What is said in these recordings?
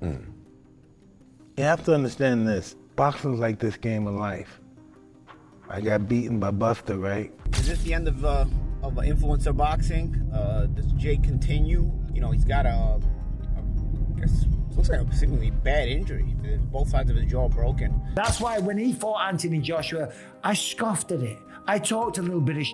You have to understand this. Boxing's like this game of life. I got beaten by Buster, right? Is this the end of influencer boxing? Does Jake continue? You know, he's got I guess, looks like a seemingly bad injury. Both sides of his jaw broken. That's why when he fought Anthony Joshua, I scoffed at it. I talked a little bit of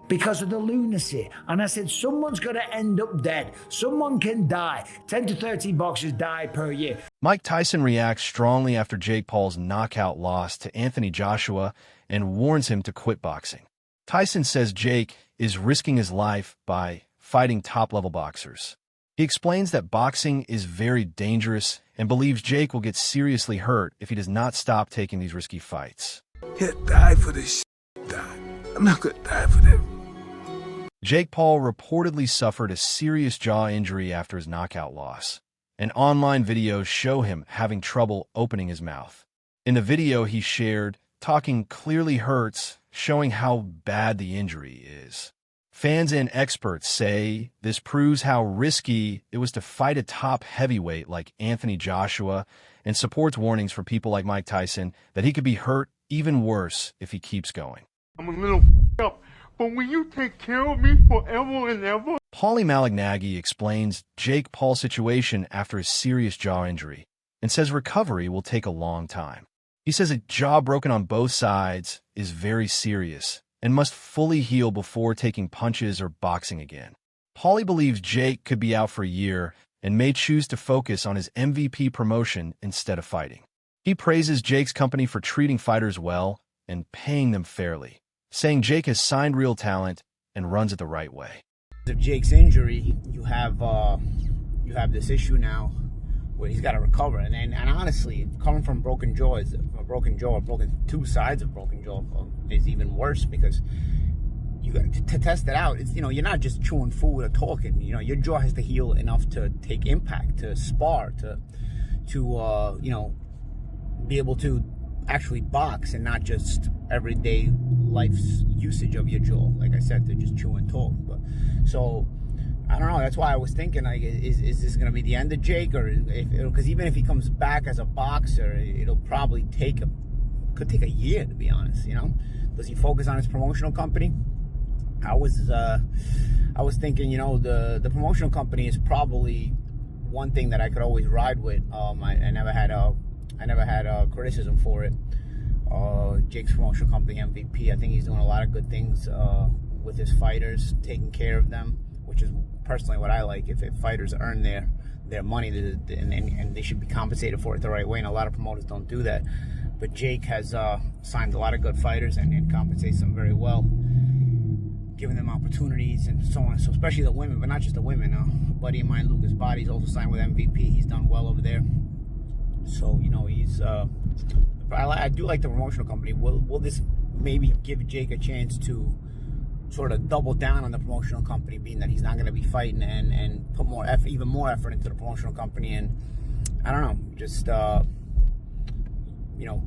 because of the lunacy. And I said, someone's going to end up dead. Someone can die. 10 to 13 boxers die per year. Mike Tyson reacts strongly after Jake Paul's knockout loss to Anthony Joshua and warns him to quit boxing. Tyson says Jake is risking his life by fighting top-level boxers. He explains that boxing is very dangerous and believes Jake will get seriously hurt if he does not stop taking these risky fights. He'll die for this shit. Die. I'm not gonna die for that. Jake Paul reportedly suffered a serious jaw injury after his knockout loss, and online videos show him having trouble opening his mouth. In the video he shared, talking clearly hurts, showing how bad the injury is. Fans and experts say this proves how risky it was to fight a top heavyweight like Anthony Joshua and supports warnings for people like Mike Tyson that he could be hurt even worse if he keeps going. I'm a little up, but will you take care of me forever and ever? Paulie Malignaggi explains Jake Paul's situation after his serious jaw injury and says recovery will take a long time. He says a jaw broken on both sides is very serious and must fully heal before taking punches or boxing again. Paulie believes Jake could be out for a year and may choose to focus on his MVP promotion instead of fighting. He praises Jake's company for treating fighters well and paying them fairly, saying Jake has signed real talent and runs it the right way. Of Jake's injury, you have this issue now where he's got to recover, and honestly, coming from broken two sides of broken jaw is even worse, because you got to test it out. It's, you know, you're not just chewing food or talking. You know, your jaw has to heal enough to take impact, to spar, to you know, be able to actually box and not just everyday life's usage of your jaw, like I said, to just chew and talk. But so I don't know. That's why I was thinking, like, is this going to be the end of Jake, or because even if he comes back as a boxer, it'll probably could take a year, to be honest. You know, does he focus on his promotional company? I was thinking, you know, the promotional company is probably one thing that I could always ride with. I never had criticism for it. Jake's promotional company, MVP. I think he's doing a lot of good things with his fighters, taking care of them, which is personally what I like. If fighters earn their money, and they should be compensated for it the right way, and a lot of promoters don't do that. But Jake has signed a lot of good fighters and compensates them very well, giving them opportunities and so on. So especially the women, but not just the women. A buddy of mine, Lucas Body's also signed with MVP. He's done well over there. So, you know, he's I do like the promotional company. Will this maybe give Jake a chance to sort of double down on the promotional company, being that he's not going to be fighting, and put more effort, even more effort into the promotional company, and I don't know, just you know,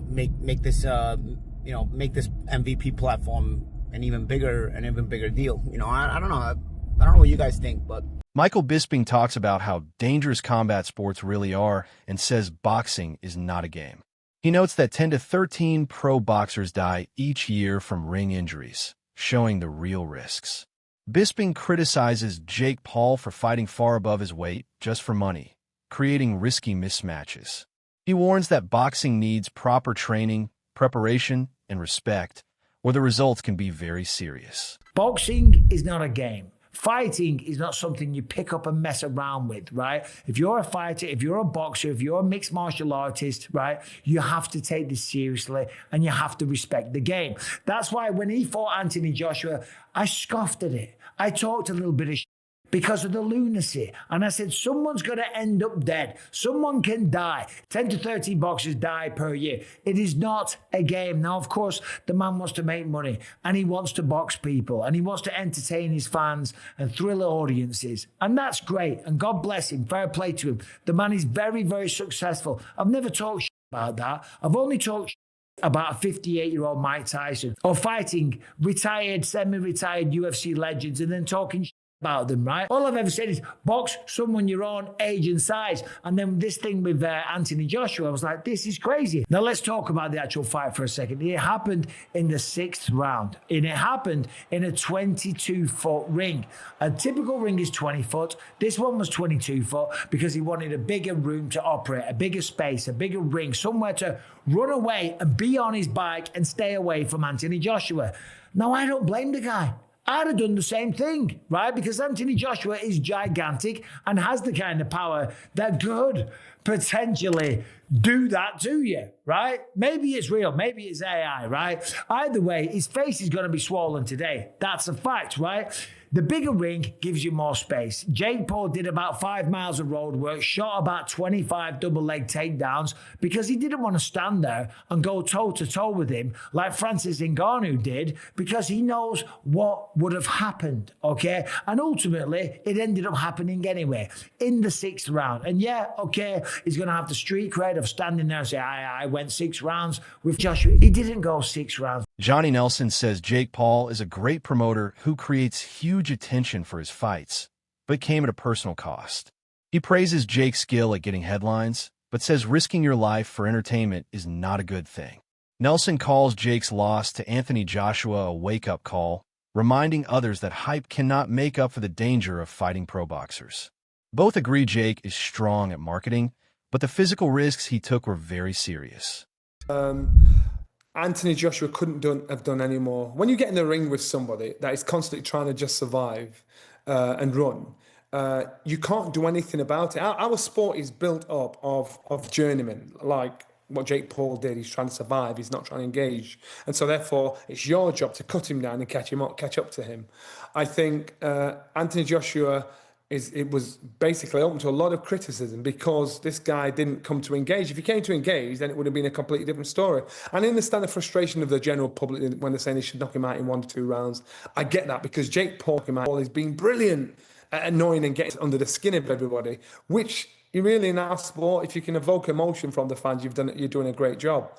make this MVP platform an even bigger deal. You know, I don't know. I don't know what you guys think, but Michael Bisping talks about how dangerous combat sports really are and says boxing is not a game. He notes that 10 to 13 pro boxers die each year from ring injuries, showing the real risks. Bisping criticizes Jake Paul for fighting far above his weight just for money, creating risky mismatches. He warns that boxing needs proper training, preparation, and respect, or the results can be very serious. Boxing is not a game. Fighting is not something you pick up and mess around with, right? If you're a fighter, if you're a boxer, if you're a mixed martial artist, right, you have to take this seriously and you have to respect the game. That's why when he fought Anthony Joshua, I scoffed at it. I talked a little bit of because of the lunacy. And I said, someone's going to end up dead. Someone can die. 10 to 13 boxers die per year. It is not a game. Now, of course, the man wants to make money and he wants to box people and he wants to entertain his fans and thrill audiences. And that's great. And God bless him. Fair play to him. The man is very, very successful. I've never talked about that. I've only talked about a 58-year-old Mike Tyson or fighting retired, semi-retired UFC legends and then talking about them, right? All I've ever said is box someone your own age and size. And then this thing with Anthony Joshua, I was like, this is crazy. Now let's talk about the actual fight for a second. It happened in the 6th round, and it happened in a 22-foot ring. A typical ring is 20 foot. This one was 22 foot because he wanted a bigger room to operate, a bigger space, a bigger ring, somewhere to run away and be on his bike and stay away from Anthony Joshua. Now, I don't blame the guy. I'd have done the same thing, right? Because Anthony Joshua is gigantic and has the kind of power that could potentially do that to you, right? Maybe it's real, maybe it's AI, right? Either way, his face is going to be swollen today. That's a fact, right? The bigger ring gives you more space. Jake Paul did about 5 miles of road work, shot about 25 double leg takedowns because he didn't want to stand there and go toe to toe with him like Francis Ngannou did because he knows what would have happened, okay? And ultimately, it ended up happening anyway in the 6th round. And yeah, okay, he's going to have the street cred of standing there and say, I went 6 rounds with Joshua. He didn't go 6 rounds. Johnny Nelson says Jake Paul is a great promoter who creates huge attention for his fights, but came at a personal cost. He praises Jake's skill at getting headlines, but says risking your life for entertainment is not a good thing. Nelson calls Jake's loss to Anthony Joshua a wake-up call, reminding others that hype cannot make up for the danger of fighting pro boxers. Both agree Jake is strong at marketing, but the physical risks he took were very serious. Anthony Joshua couldn't have done any more. When you get in the ring with somebody that is constantly trying to just survive and run, you can't do anything about it. Our sport is built up of journeymen, like what Jake Paul did. He's trying to survive. He's not trying to engage. And so therefore, it's your job to cut him down and catch up to him. I think Anthony Joshua it was basically open to a lot of criticism because this guy didn't come to engage. If he came to engage, then it would have been a completely different story. And I understand the frustration of the general public when they're saying they should knock him out in 1 to 2 rounds. I get that because Jake Paul has been brilliant at annoying and getting under the skin of everybody, which you really in our sport, if you can evoke emotion from the fans, you're doing a great job.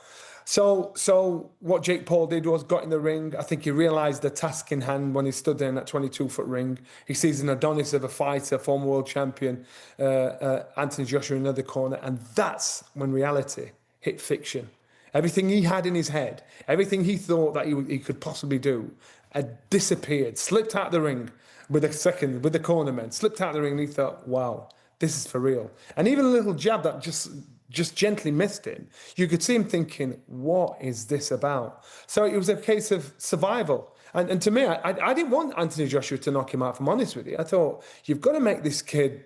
So what Jake Paul did was got in the ring. I think he realised the task in hand when he stood there in that 22-foot ring. He sees an Adonis of a fighter, former world champion, Anthony Joshua in another corner. And that's when reality hit fiction. Everything he had in his head, everything he thought that he could possibly do, had disappeared, slipped out the ring with the cornermen, slipped out the ring and he thought, wow, this is for real. And even a little jab that just gently missed him, you could see him thinking, what is this about? So it was a case of survival. And to me, I didn't want Anthony Joshua to knock him out, if I'm honest with you. I thought, you've got to make this kid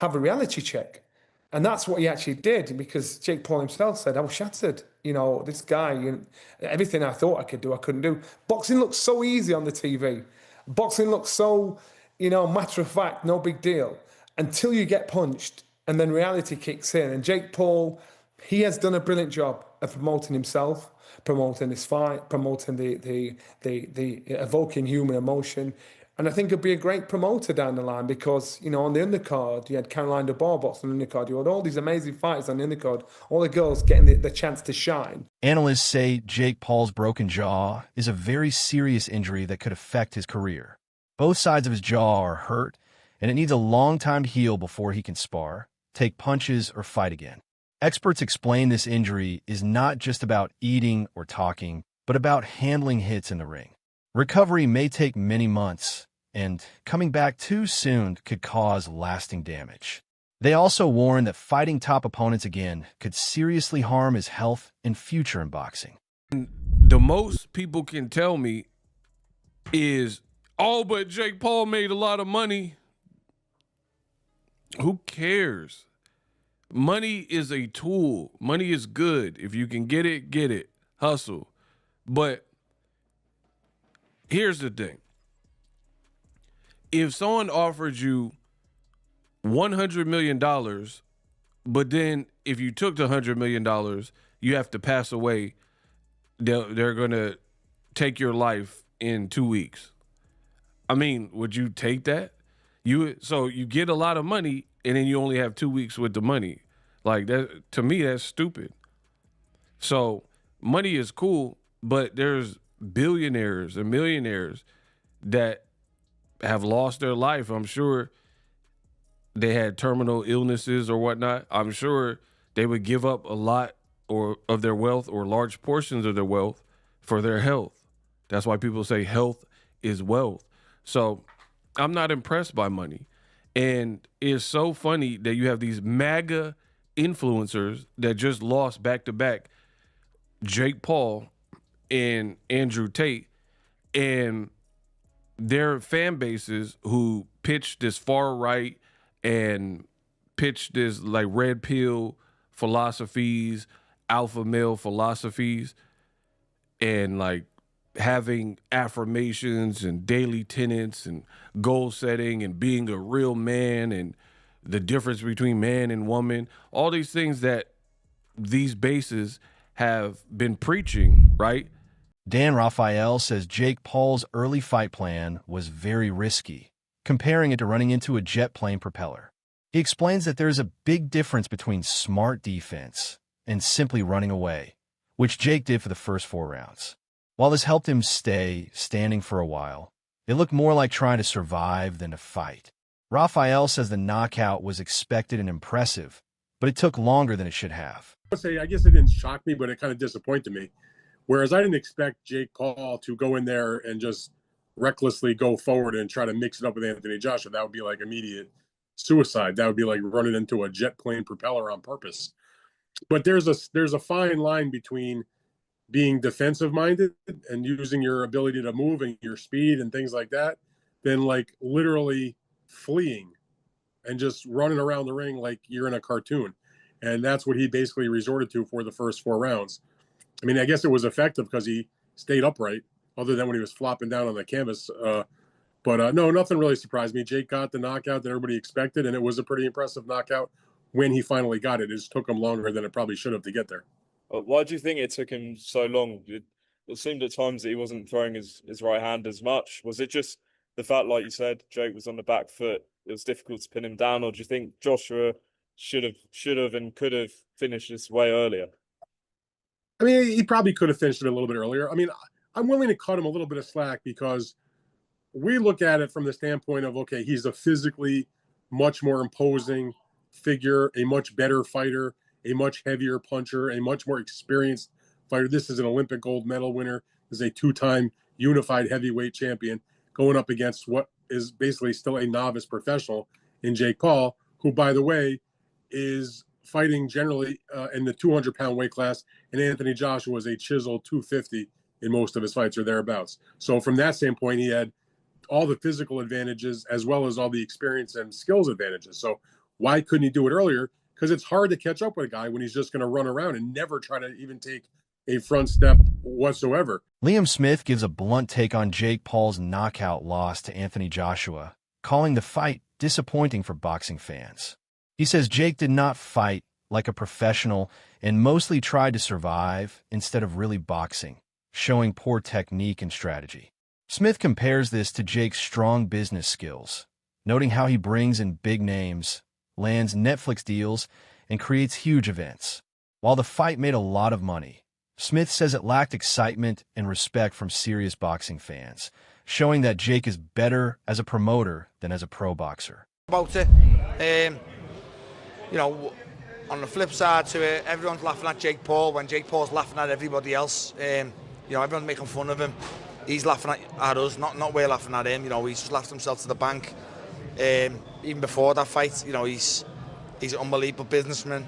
have a reality check. And that's what he actually did, because Jake Paul himself said, I was shattered. This guy, everything I thought I could do, I couldn't do. Boxing looks so easy on the TV. Boxing looks so, matter of fact, no big deal. Until you get punched. And then reality kicks in. And Jake Paul, he has done a brilliant job of promoting himself, promoting this fight, promoting the evoking human emotion. And I think he'll be a great promoter down the line because, on the undercard, you had Caroline de Barbox on the undercard. You had all these amazing fighters on the undercard, all the girls getting the chance to shine. Analysts say Jake Paul's broken jaw is a very serious injury that could affect his career. Both sides of his jaw are hurt, and it needs a long time to heal before he can spar, take punches, or fight again. Experts explain this injury is not just about eating or talking, but about handling hits in the ring. Recovery may take many months, and coming back too soon could cause lasting damage. They also warn that fighting top opponents again could seriously harm his health and future in boxing. The most people can tell me is, oh, but Jake Paul made a lot of money. Who cares? Money is a tool. Money is good. If you can get it, get it. Hustle. But here's the thing. If someone offered you $100 million, but then if you took the $100 million, you have to pass away, they're going to take your life in 2 weeks. I mean, would you take that? So you get a lot of money and then you only have 2 weeks with the money. Like that, to me, that's stupid. So money is cool, but there's billionaires and millionaires that have lost their life. I'm sure they had terminal illnesses or whatnot. I'm sure they would give up a lot or of their wealth or large portions of their wealth for their health. That's why people say health is wealth. So I'm not impressed by money. And it's so funny that you have these MAGA influencers that just lost back-to-back, Jake Paul and Andrew Tate, and their fan bases who pitched this far right and pitched this like red pill philosophies, alpha male philosophies, and like having affirmations and daily tenets and goal setting and being a real man and the difference between man and woman, all these things that these bases have been preaching, right? Dan Raphael says Jake Paul's early fight plan was very risky, comparing it to running into a jet plane propeller. He explains that there is a big difference between smart defense and simply running away, which Jake did for the first 4 rounds. While this helped him stay standing for a while, it looked more like trying to survive than to fight. Raphael says the knockout was expected and impressive, but it took longer than it should have. I guess it didn't shock me, but it kind of disappointed me. Whereas I didn't expect Jake Paul to go in there and just recklessly go forward and try to mix it up with Anthony Joshua. That would be like immediate suicide. That would be like running into a jet plane propeller on purpose. But there's a fine line between being defensive minded and using your ability to move and your speed and things like that, than like literally fleeing and just running around the ring like you're in a cartoon. And that's what he basically resorted to for the first 4 rounds. I mean, I guess it was effective because he stayed upright, other than when he was flopping down on the canvas. But no, nothing really surprised me. Jake got the knockout that everybody expected, and it was a pretty impressive knockout when he finally got it. It just took him longer than it probably should have to get there. Why do you think it took him so long? It seemed at times that he wasn't throwing his right hand as much. Was it just the fact, like you said, Jake was on the back foot, it was difficult to pin him down, or do you think Joshua should have and could have finished this way earlier? I mean, he probably could have finished it a little bit earlier. I mean, I'm willing to cut him a little bit of slack because we look at it from the standpoint of, okay, he's a physically much more imposing figure, a much better fighter, a much heavier puncher, a much more experienced fighter. This is an Olympic gold medal winner. This is a 2-time unified heavyweight champion going up against what is basically still a novice professional in Jake Paul, who, by the way, is fighting generally in the 200-pound weight class, and Anthony Joshua was a chiseled 250 in most of his fights or thereabouts. So from that standpoint, he had all the physical advantages as well as all the experience and skills advantages. So why couldn't he do it earlier? Because it's hard to catch up with a guy when he's just going to run around and never try to even take a front step whatsoever. Liam Smith gives a blunt take on Jake Paul's knockout loss to Anthony Joshua, calling the fight disappointing for boxing fans. He says Jake did not fight like a professional and mostly tried to survive instead of really boxing, showing poor technique and strategy. Smith compares this to Jake's strong business skills, noting how he brings in big names, lands Netflix deals, and creates huge events. While the fight made a lot of money, Smith says it lacked excitement and respect from serious boxing fans, showing that Jake is better as a promoter than as a pro boxer. About it, you know, on the flip side to it, everyone's laughing at Jake Paul when Jake Paul's laughing at everybody else. You know, everyone's making fun of him. He's laughing at us, not we're laughing at him. You know, he's just laughed himself to the bank. Even before that fight, you know, he's an unbelievable businessman,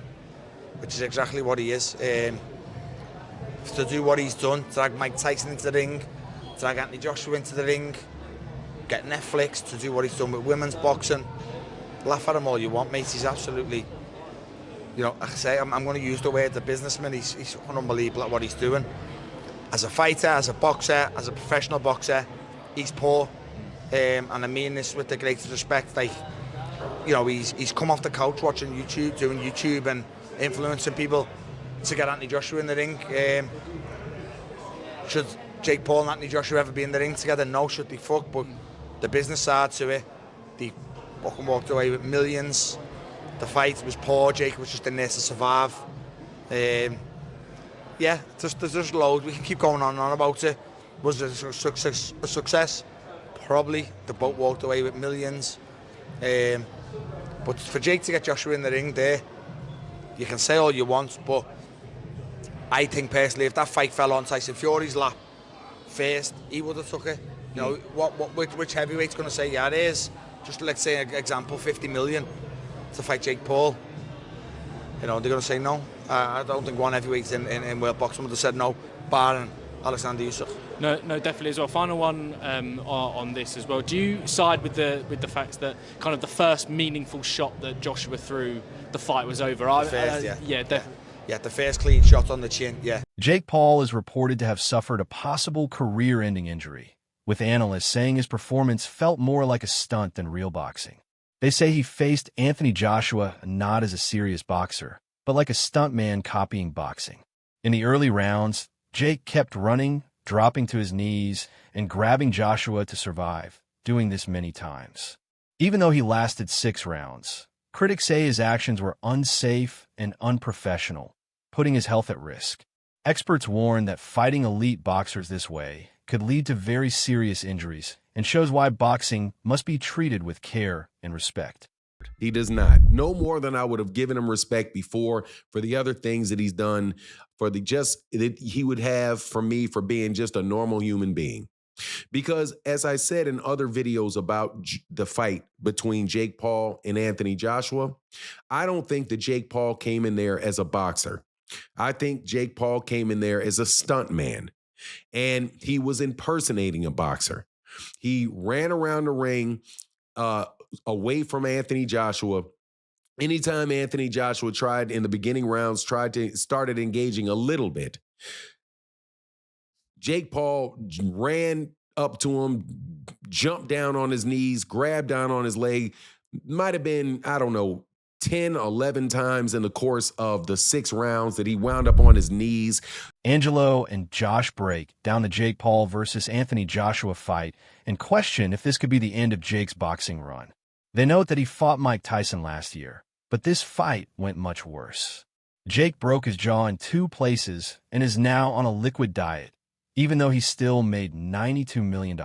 which is exactly what he is. To do what he's done, to drag Mike Tyson into the ring, to drag Anthony Joshua into the ring, get Netflix, to do what he's done with women's boxing. Laugh at him all you want, mate. He's absolutely, you know, like I say, I'm going to use the word the businessman. He's unbelievable at what he's doing. As a fighter, as a boxer, as a professional boxer, he's poor. And I mean this with the greatest respect. Like, you know, he's come off the couch watching YouTube, doing YouTube and influencing people to get Anthony Joshua in the ring. Should Jake Paul and Anthony Joshua ever be in the ring together? No, should they fuck? But the business side to it, they fucking walked away with millions. The fight was poor. Jake was just in there to survive. Yeah, there's loads. We can keep going on and on about it. Was it a success? probably the boat walked away with millions. But for Jake to get Joshua in the ring there, you can say all you want, but I think personally, if that fight fell on Tyson Fury's lap first, he would have took it. You know, which heavyweight's going to say, yeah, it is? Just let's say, an example, 50 million to fight Jake Paul. You know, they're going to say no. I don't think one heavyweight in world boxing would have said no, barring Alexander Usyk. No, definitely as well. Final one on this as well. Do you side with the fact that kind of the first meaningful shot that Joshua threw, the fight was over? Yeah, the first clean shot on the chin, yeah. Jake Paul is reported to have suffered a possible career-ending injury, with analysts saying his performance felt more like a stunt than real boxing. They say he faced Anthony Joshua not as a serious boxer, but like a stuntman copying boxing. In the early rounds, Jake kept running, dropping to his knees, and grabbing Joshua to survive, doing this many times. Even though he lasted 6 rounds, critics say his actions were unsafe and unprofessional, putting his health at risk. Experts warn that fighting elite boxers this way could lead to very serious injuries and shows why boxing must be treated with care and respect. He does not. No more than I would have given him respect before for the other things that he's done, for the just that he would have for me for being just a normal human being. Because as I said in other videos about the fight between Jake Paul and Anthony Joshua, I don't think that Jake Paul came in there as a boxer. I think Jake Paul came in there as a stunt man, and he was impersonating a boxer. He ran around the ring away from Anthony Joshua. Anytime Anthony Joshua tried in the beginning rounds, started engaging a little bit, Jake Paul ran up to him, jumped down on his knees, grabbed down on his leg. Might have been, I don't know, 10, 11 times in the course of the 6 rounds that he wound up on his knees. Angelo and Josh break down the Jake Paul versus Anthony Joshua fight and question if this could be the end of Jake's boxing run. They note that he fought Mike Tyson last year, but this fight went much worse. Jake broke his jaw in 2 places and is now on a liquid diet, even though he still made $92 million.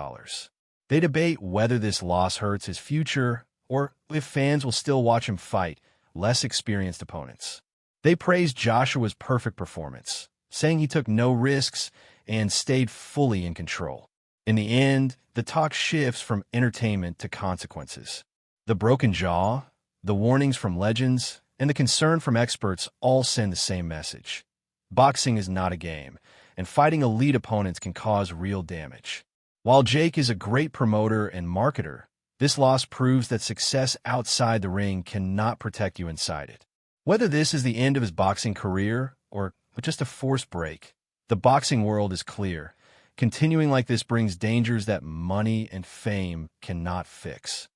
They debate whether this loss hurts his future or if fans will still watch him fight less experienced opponents. They praised Joshua's perfect performance, saying he took no risks and stayed fully in control. In the end, the talk shifts from entertainment to consequences. The broken jaw, the warnings from legends, and the concern from experts all send the same message. Boxing is not a game, and fighting elite opponents can cause real damage. While Jake is a great promoter and marketer, this loss proves that success outside the ring cannot protect you inside it. Whether this is the end of his boxing career or just a forced break, the boxing world is clear. Continuing like this brings dangers that money and fame cannot fix.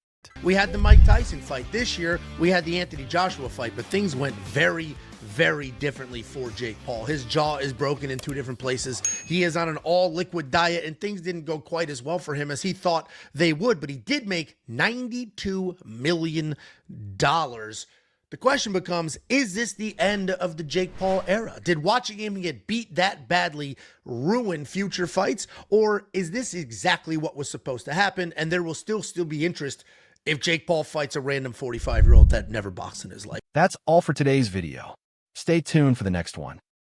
We had the Mike Tyson fight. This year, we had the Anthony Joshua fight, but things went very, very differently for Jake Paul. His jaw is broken in 2 different places. He is on an all-liquid diet, and things didn't go quite as well for him as he thought they would, but he did make $92 million. The question becomes, is this the end of the Jake Paul era? Did watching him get beat that badly ruin future fights, or is this exactly what was supposed to happen, and there will still be interest if Jake Paul fights a random 45-year-old that never boxed in his life? That's all for today's video. Stay tuned for the next one.